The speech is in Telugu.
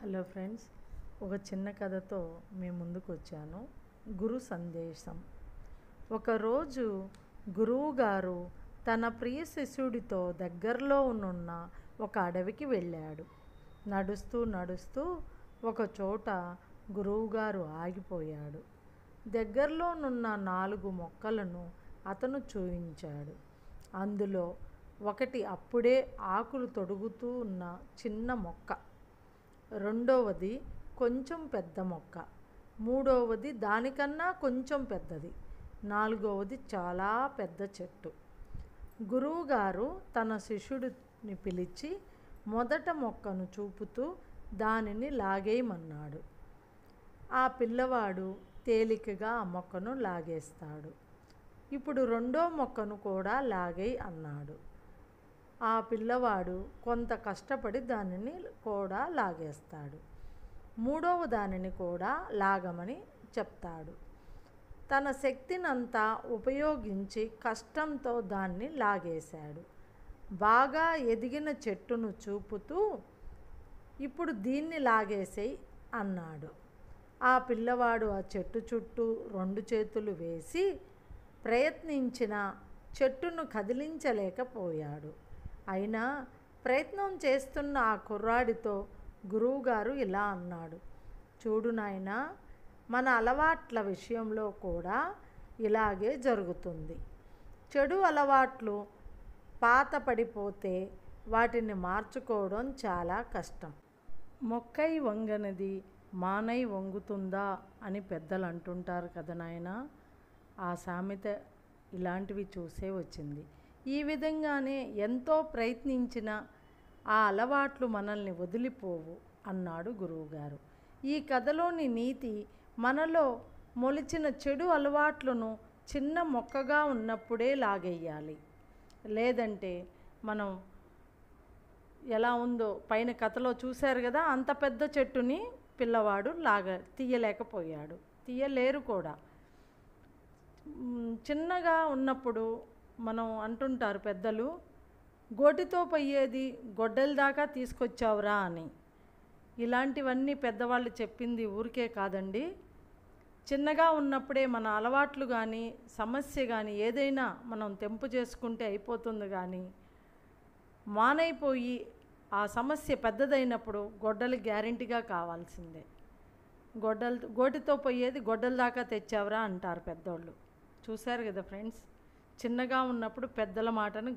హలో ఫ్రెండ్స్, ఒక చిన్న కథతో మీ ముందుకు వచ్చాను. గురు సందేశం. ఒకరోజు గురువుగారు తన ప్రియ శిష్యుడితో దగ్గరలో ఉన్న ఒక అడవికి వెళ్ళాడు. నడుస్తూ నడుస్తూ ఒక చోట గురువుగారు ఆగిపోయాడు. దగ్గరలోనున్న 4 మొక్కలను అతను చూయించాడు. అందులో ఒకటి అప్పుడే ఆకులు తొడుగుతూ ఉన్న చిన్న మొక్క, రెండవది కొంచెం పెద్ద మొక్క, మూడవది దానికన్నా కొంచెం పెద్దది, నాలుగవది చాలా పెద్ద చెట్టు. గురువుగారు తన శిష్యుడిని పిలిచి మొదట మొక్కను చూపుతూ దానిని లాగేయమన్నాడు. ఆ పిల్లవాడు తేలికగా ఆ మొక్కను లాగేస్తాడు. ఇప్పుడు రెండో మొక్కను కూడా లాగేయ్ అన్నాడు. ఆ పిల్లవాడు కొంత కష్టపడి దానిని కూడా లాగేస్తాడు. మూడవ దానిని కూడా లాగమని చెప్తాడు. తన శక్తినంతా ఉపయోగించి కష్టంతో దాన్ని లాగేశాడు. బాగా ఎదిగిన చెట్టును చూపుతూ ఇప్పుడు దీన్ని లాగేసేయ్ అన్నాడు. ఆ పిల్లవాడు ఆ చెట్టు చుట్టూ 2 చేతులు వేసి ప్రయత్నించిన చెట్టును కదిలించలేకపోయాడు. అయినా ప్రయత్నం చేస్తున్న ఆ కుర్రాడితో గురువుగారు ఇలా అన్నాడు: చూడు నాయనా, మన అలవాట్ల విషయంలో కూడా ఇలాగే జరుగుతుంది. చెడు అలవాట్లు పాత పడిపోతే వాటిని మార్చుకోవడం చాలా కష్టం. మొక్కై వంగనిది మానై వంగుతుందా అని పెద్దలు అంటుంటారు కదా నాయనా. ఆ సామెత ఇలాంటివి చూసే వచ్చింది. ఈ విధంగానే ఎంతో ప్రయత్నించిన ఆ అలవాట్లు మనల్ని వదిలిపోవు అన్నాడు గురువుగారు. ఈ కథలోని నీతి, మనలో మొలిచిన చెడు అలవాట్లను చిన్న మొక్కగా ఉన్నప్పుడే లాగేయాలి. లేదంటే మనం ఎలా ఉందో పైన కథలో చూశారు కదా, అంత పెద్ద చెట్టుని పిల్లవాడు తీయలేకపోయాడు, తీయలేరు కూడా. చిన్నగా ఉన్నప్పుడు మనం అంటుంటారు పెద్దలు, గోటితో పోయేది గొడ్డల దాకా తీసుకొచ్చావురా అని. ఇలాంటివన్నీ పెద్దవాళ్ళు చెప్పింది ఊరికే కాదండి. చిన్నగా ఉన్నప్పుడే మన అలవాట్లు కానీ సమస్య కానీ ఏదైనా మనం తెంపు చేసుకుంటే అయిపోతుంది. కానీ మానైపోయి ఆ సమస్య పెద్దదైనప్పుడు గొడ్డలి గ్యారెంటీగా కావాల్సిందే. గోటితో పోయేది గొడ్డల దాకా తెచ్చావురా అంటారు పెద్దోళ్ళు. చూశారు కదా ఫ్రెండ్స్, చిన్నగా ఉన్నప్పుడు పెద్దల మాటను